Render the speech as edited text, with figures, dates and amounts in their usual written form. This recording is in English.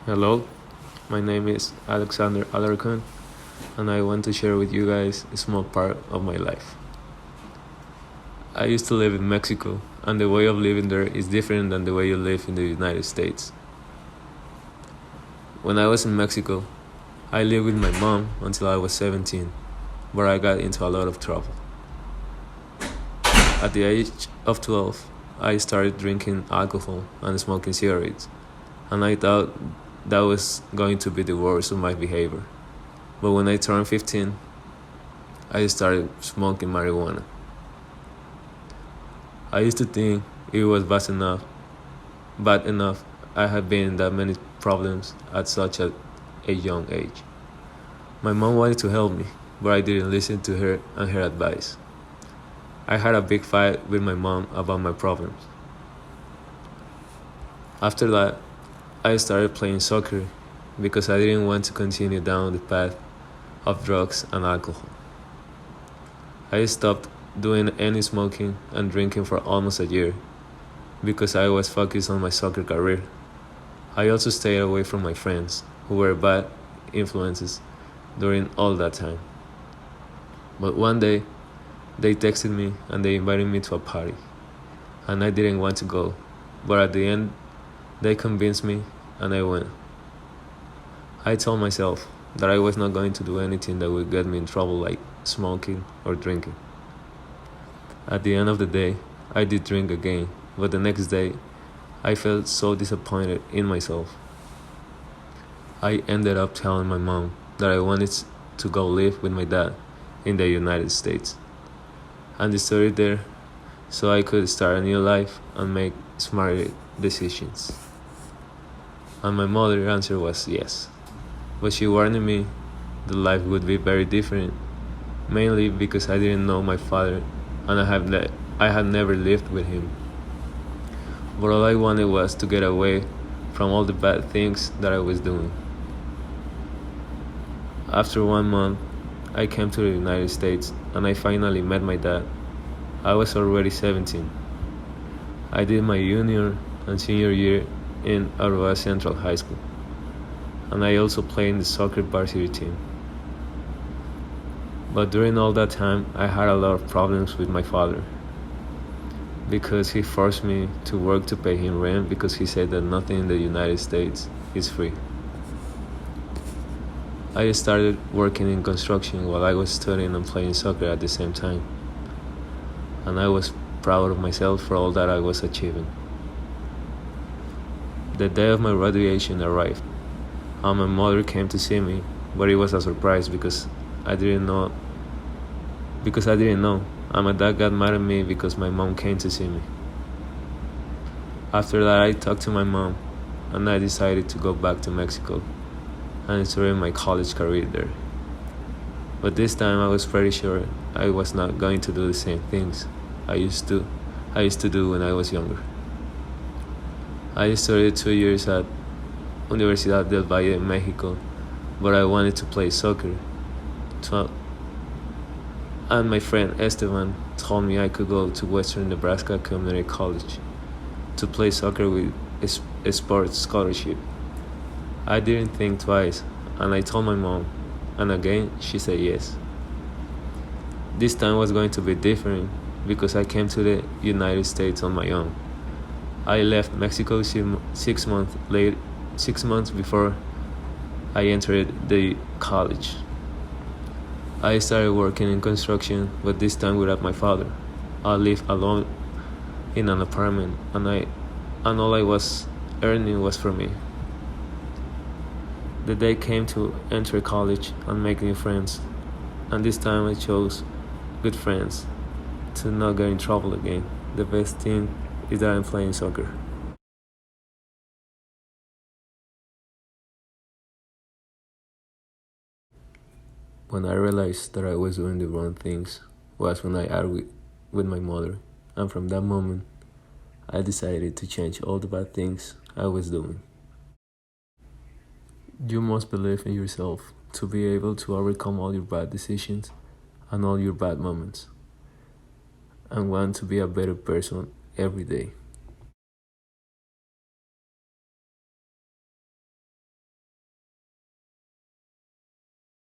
Hello, my name is Alexander Alarcón, and I want to share with you guys a small part of my life. I used to live in Mexico, and the way of living there is different than the way you live in the United States. When I was in Mexico, I lived with my mom until I was 17, where I got into a lot of trouble. At the age of 12, I started drinking alcohol and smoking cigarettes, and I thought that was going to be the worst of my behavior. But when I turned 15, I started smoking marijuana. I used to think it was bad enough I had been in that many problems at such a young age. My mom wanted to help me, but I didn't listen to her and her advice. I had a big fight with my mom about my problems. After that, I started playing soccer because I didn't want to continue down the path of drugs and alcohol. I stopped doing any smoking and drinking for almost a year because I was focused on my soccer career. I also stayed away from my friends who were bad influences during all that time. But one day, they texted me and they invited me to a party, and I didn't want to go, but at the end, they convinced me and I went. I told myself that I was not going to do anything that would get me in trouble, like smoking or drinking. At the end of the day, I did drink again, but the next day, I felt so disappointed in myself. I ended up telling my mom that I wanted to go live with my dad in the United States, and decided there so I could start a new life and make smarter decisions. And my mother's answer was yes, but she warned me the life would be very different, mainly because I didn't know my father and I had never lived with him. But all I wanted was to get away from all the bad things that I was doing. After 1 month, I came to the United States and I finally met my dad. I was already 17. I did my junior and senior year in Aurora Central High School, and I also played in the soccer varsity team. But during all that time, I had a lot of problems with my father because he forced me to work to pay him rent because he said that nothing in the United States is free. I started working in construction while I was studying and playing soccer at the same time, and I was proud of myself for all that I was achieving. The day of my graduation arrived, and my mother came to see me, but it was a surprise because I didn't know. And my dad got mad at me because my mom came to see me. After that, I talked to my mom, and I decided to go back to Mexico and start my college career there. But this time, I was pretty sure I was not going to do the same things I used to do when I was younger. I studied 2 years at Universidad del Valle in Mexico, but I wanted to play soccer. And my friend Esteban told me I could go to Western Nebraska Community College to play soccer with a sports scholarship. I didn't think twice, and I told my mom, and again she said yes. This time was going to be different because I came to the United States on my own. I left Mexico 6 months before I entered the college. I started working in construction, but this time without my father. I lived alone in an apartment, and all I was earning was for me. The day came to enter college and make new friends, and this time I chose good friends to not get in trouble again. The best thing is that I'm playing soccer. When I realized that I was doing the wrong things was when I argued with my mother, and from that moment, I decided to change all the bad things I was doing. You must believe in yourself to be able to overcome all your bad decisions and all your bad moments, and want to be a better person every day.